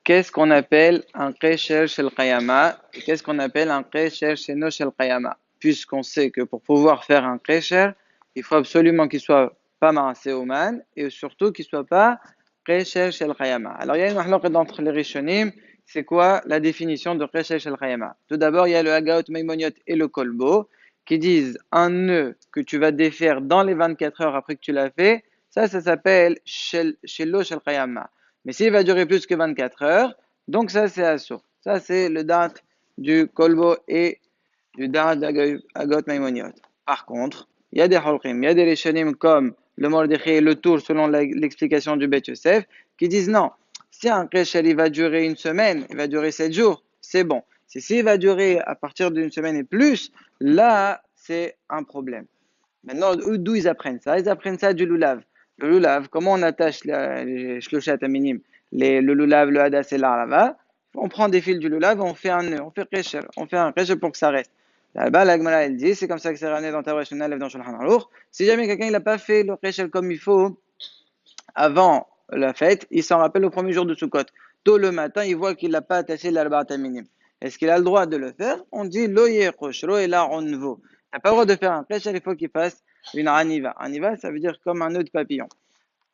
Qu'est-ce qu'on appelle un Qesher Shel Qayama et qu'est-ce qu'on appelle un Qesher Sheno Shel Qayama? Puisqu'on sait que pour pouvoir faire un Qesher, il faut absolument qu'il soit pas Maaseh Ouman et surtout qu'il soit pas Qesher Shel Qayama. Alors il y a une mahloquet entre les Rishonim, c'est quoi la définition de Qesher Shel Qayama? Tout d'abord, il y a le Hagaot Maimoniot et le Kolbo qui disent un nœud que tu vas défaire dans les 24 heures après que tu l'as fait, ça s'appelle Shelo Shel Qayama. Mais s'il va durer plus que 24 heures, donc ça c'est assourd. Ça c'est le date du Kolbo et du date d'Agot Maimoniot. Par contre, il y a des Holkim, il y a des Rishonim comme le Mordechai et le Tour selon l'explication du Bet Yosef qui disent non, si un Kesher il va durer une semaine, il va durer 7 jours, c'est bon. S'il va durer à partir d'une semaine et plus, là c'est un problème. Maintenant, d'où ils apprennent ça? Ils apprennent ça du lulav. Le lulav, comment on attache les shloshat aminim, le lulav, le hadas et l'arava? On prend des fils du lulav, on fait un nœud, on fait un kesher pour que ça reste. Là-bas, la Gemara, elle dit, c'est comme ça que c'est ramené dans Tabrash Shonalev dans Shulchan Aruch. Si jamais quelqu'un n'a pas fait le kesher comme il faut avant la fête, il s'en rappelle au premier jour de Sukkot. Tôt le matin, il voit qu'il n'a pas attaché l'arbaat aminim. Est-ce qu'il a le droit de le faire? On dit lo yechoshro et là on vaut. Il n'a pas le droit de faire un kesher, il faut qu'il fasse une aniva. Aniva, ça veut dire comme un nœud de papillon.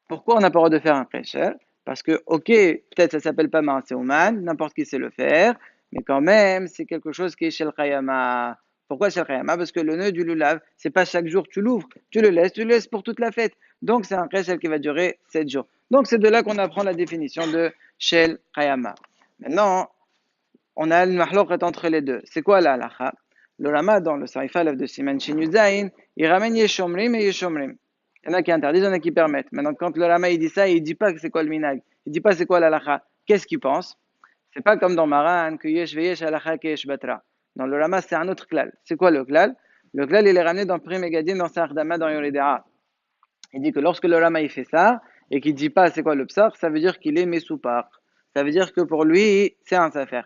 Pourquoi on n'a pas le droit de faire un kesher? Parce que, ok, peut-être ça s'appelle pas Maaseh Ouman, n'importe qui sait le faire, mais quand même, c'est quelque chose qui est chez le Khayama. Pourquoi chez le Khayama? Parce que le nœud du lulav, c'est pas chaque jour tu l'ouvres, tu le laisses pour toute la fête. Donc c'est un kesher qui va durer 7 jours. Donc c'est de là qu'on apprend la définition de Shel Khayama. Maintenant, on a le mahloqat entre les deux. C'est quoi la halacha? Le lama dans le Sarifalev de Siman Shin Yuzayin, il ramène Yeshomrim et Yeshomrim. Il y en a qui interdisent, il y en a qui permettent. Maintenant, quand le lama il dit ça, il dit pas que c'est quoi le minag. Il dit pas c'est quoi la halacha. Qu'est-ce qu'il pense? C'est pas comme dans Maran que yesh veyesh halacha ke yesh batra. Dans le lama, c'est un autre klal. C'est quoi le klal? Le klal, il est ramené dans Pri Megadim, dans Sardama, dans Yoredea. Il dit que lorsque le lama il fait ça, et qu'il dit pas c'est quoi le psar, ça veut dire qu'il est mesoupar. Ça veut dire que pour lui, c'est un safer.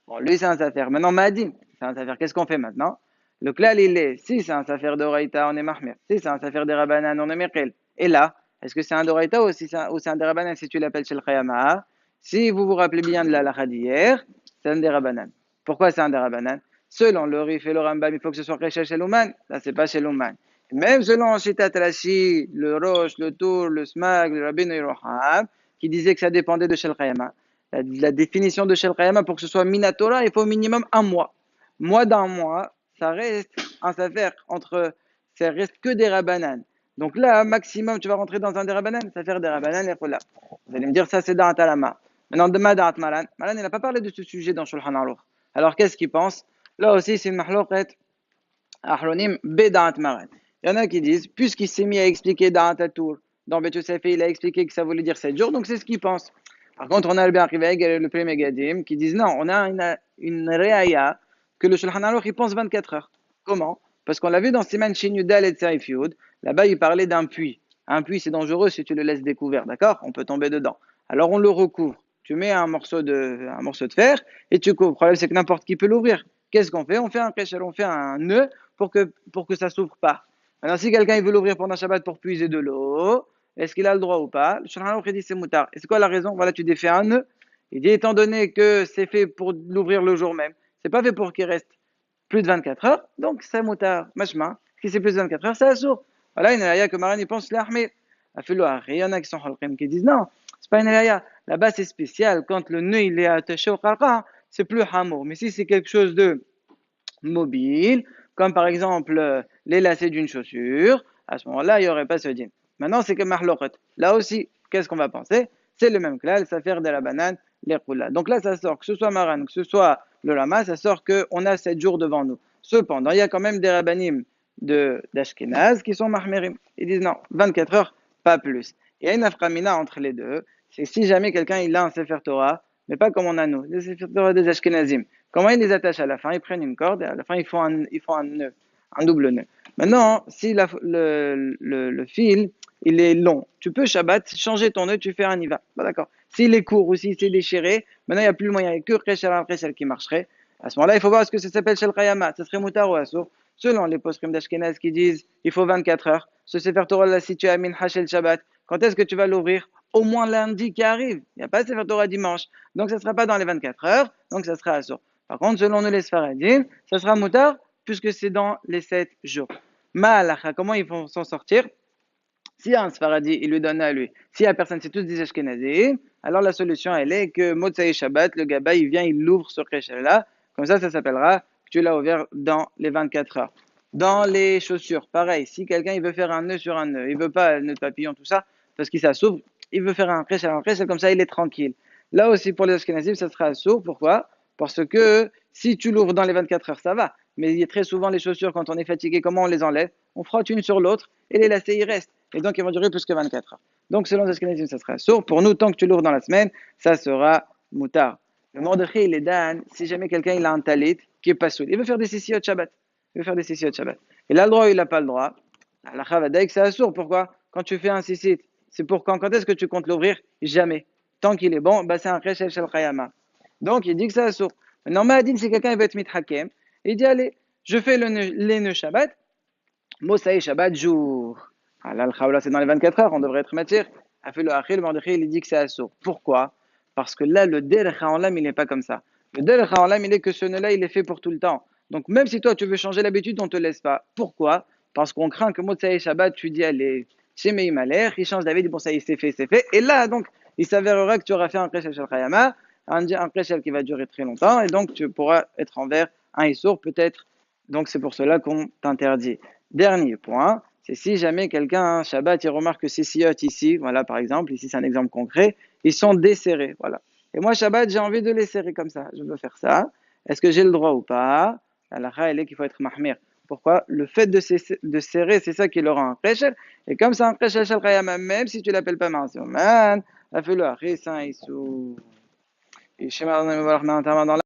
Bon, lui, c'est un safer. Maintenant, Madim, c'est un safer. Qu'est-ce qu'on fait maintenant? Le klal, il est, si c'est un safer d'Oraïta, on est mahmir. Si c'est un safer de Rabbanan, on est mekel. Et là, est-ce que c'est un d'Oraïta ou c'est un de Rabbanan si tu l'appelles Shel Khayama? Si vous vous rappelez bien de la lacha d'hier, c'est un de Rabbanan. Pourquoi c'est un de Rabbanan? Selon le Rif et le Rambam, il faut que ce soit Recha Shelouman. Là, c'est pas Shelouman. Même selon Shitat Rashi, le Rosh, le Tour, le Smag, le Rabbeinu Yeroham, qui disait que ça dépendait de Shel Khayama. La définition de Shel Khayama, pour que ce soit Minatora, il faut au minimum un mois. Moins d'un mois, ça reste un safer entre, ça reste que des Rabbanan. Donc là, maximum, tu vas rentrer dans un des Rabbanan, ça fait des Rabbanan et voilà. Vous allez me dire, ça c'est Da'at Alama. Maintenant, de Da'at Maran. Maran, il n'a pas parlé de ce sujet dans Shulchan Aruch. Alors qu'est-ce qu'il pense? Là aussi, c'est une mahloqet Ahronim Beda'at Maran. Il y en a qui disent, puisqu'il s'est mis à expliquer Da'at Tour, dans Bet Yosef, il a expliqué que ça voulait dire 7 jours, donc c'est ce qu'il pense. Par contre, on a le Ben Riveg et le premier Gadim qui disent non, on a une réaya que le Shulchan Aruch il pense 24 heures. Comment? Parce qu'on l'a vu dans Siman Shin Yudal et Tsaif Yud, là-bas il parlait d'un puits. Un puits c'est dangereux si tu le laisses découvert, d'accord? On peut tomber dedans. Alors on le recouvre. Tu mets un morceau de fer et tu couvres. Le problème c'est que n'importe qui peut l'ouvrir. Qu'est-ce qu'on fait? On fait un kesher, on fait un nœud pour que ça s'ouvre pas. Maintenant, si quelqu'un il veut l'ouvrir pendant Shabbat pour puiser de l'eau, est-ce qu'il a le droit ou pas? Le Shulchan Aruch dit c'est moutard. Et c'est quoi la raison? Voilà, tu défais un nœud. Il dit étant donné que c'est fait pour l'ouvrir le jour même, c'est pas fait pour qu'il reste plus de 24 heures, donc c'est moutard. Machma, si c'est plus de 24 heures, c'est assourd. Voilà, une raya que Maran il pense l'ahmir. Il y en a qui sont halqim qui disent non, c'est pas une raya. Là-bas c'est spécial. Quand le nœud il est attaché au qarqa, c'est plus hamour. Mais si c'est quelque chose de mobile, comme par exemple les lacets d'une chaussure, à ce moment-là, il n'y aurait pas ce din. Maintenant, c'est que mahloqat. Là aussi, qu'est-ce qu'on va penser? C'est le même klal, ça fait de la banane, les roulas. Donc là, ça sort, que ce soit Maran, que ce soit le lama, ça sort qu'on a 7 jours devant nous. Cependant, il y a quand même des rabbanim d'Ashkenaz qui sont mahmerim. Ils disent non, 24 heures, pas plus. Il y a une aframina entre les deux, c'est si jamais quelqu'un il a un Sefer Torah, mais pas comme on a nous, les Sefer Torah des Ashkenazim. Comment ils les attachent à la fin? Ils prennent une corde et à la fin ils font un nœud, un double nœud. Maintenant, si le fil il est long, tu peux Shabbat changer ton nœud, tu fais un iva. Bah, d'accord. S'il est court ou s'il s'est déchiré, maintenant il n'y a plus le moyen, il n'y a que Kheshel qui marcherait. À ce moment-là, il faut voir ce que ça s'appelle Shel Khayama. Ça serait Moutar ou Assour. Selon les poskim d'Ashkenaz qui disent il faut 24 heures. Ce Sefer Torah là, si tu as Min Hashel Shabbat, quand est-ce que tu vas l'ouvrir? au moins lundi qui arrive. Il n'y a pas Sefer Torah dimanche. Donc, ça ne sera pas dans les 24 heures. Donc, ça sera assour. Par contre, selon nous les Sfaradim, ça sera moutar puisque c'est dans les 7 jours. Ma'alacha, comment ils vont s'en sortir? Si un Sfaradi, il lui donne à lui. Si la personne, c'est tous des Ashkenazim, alors la solution, elle est que Motsai Shabbat, le Gaba, il vient, il l'ouvre ce Kesher-là. Comme ça s'appellera que tu l'as ouvert dans les 24 heures. Dans les chaussures, pareil. Si quelqu'un, il veut faire un nœud sur un nœud, il veut pas un nœud de papillon, tout ça, parce qu'il s'assouvre, il veut faire un Kesher, comme ça, il est tranquille. Là aussi, pour les Ashkenazim, ça sera sourd. Pourquoi? Parce que si tu l'ouvres dans les 24 heures, ça va. Mais il y a très souvent les chaussures, quand on est fatigué, comment on les enlève? On frotte une sur l'autre et les lacets, ils restent. Et donc, ils vont durer plus que 24 heures. Donc, selon les Ashkenazim, ça sera sourd. Pour nous, tant que tu l'ouvres dans la semaine, ça sera moutard. Le Mordechai, il est dan, si jamais quelqu'un il a un talit qui est pas soud, il veut faire des sissiot Shabbat. Il veut faire des sissiot Shabbat. Il a le droit ou il n'a pas le droit. La chavadaïk, c'est assourd. Pourquoi? Quand tu fais un sissit, c'est pour quand est-ce que tu comptes l'ouvrir? Jamais. Tant qu'il est bon, bah, c'est un rechel shel chayama. Donc, il dit que c'est assourd. Maintenant, Mahadin, si quelqu'un veut être mithakem, il dit, allez, je fais les nœuds Shabbat, Mosaï Shabbat jour. Ah là, le Khawla, c'est dans les 24 heures, on devrait être matière. A fait le Achil, le Mordechai, il dit que c'est assourd. Pourquoi? Parce que là, le Derech HaOlam, il n'est pas comme ça. Le Derech HaOlam, il est que ce nœud-là, il est fait pour tout le temps. Donc, même si toi, tu veux changer l'habitude, on ne te laisse pas. Pourquoi? Parce qu'on craint que Mosaï Shabbat, tu dis, allez, chez Meïmaler, il change d'avis, il dit, bon, ça y est, c'est fait, c'est fait. Et là, donc, il s'avérera que tu auras fait un Kreshel Shel Chayama, un Kreshel qui va durer très longtemps, et donc, tu pourras être envers un Issour, peut-être. Donc, c'est pour cela qu'on t'interdit. Dernier point, c'est si jamais quelqu'un, un Shabbat, il remarque que ces siotes ici, voilà par exemple, ici c'est un exemple concret, ils sont desserrés, voilà. Et moi, Shabbat, j'ai envie de les serrer comme ça, je veux faire ça. Est-ce que j'ai le droit ou pas? La elle est qu'il faut être mahmir. Pourquoi? Le fait de serrer, c'est ça qui leur rend un prêchel. Et comme c'est un prêchel shel chayama, même si tu l'appelles pas man, fais-le, c'est un issou. Et Shema, dans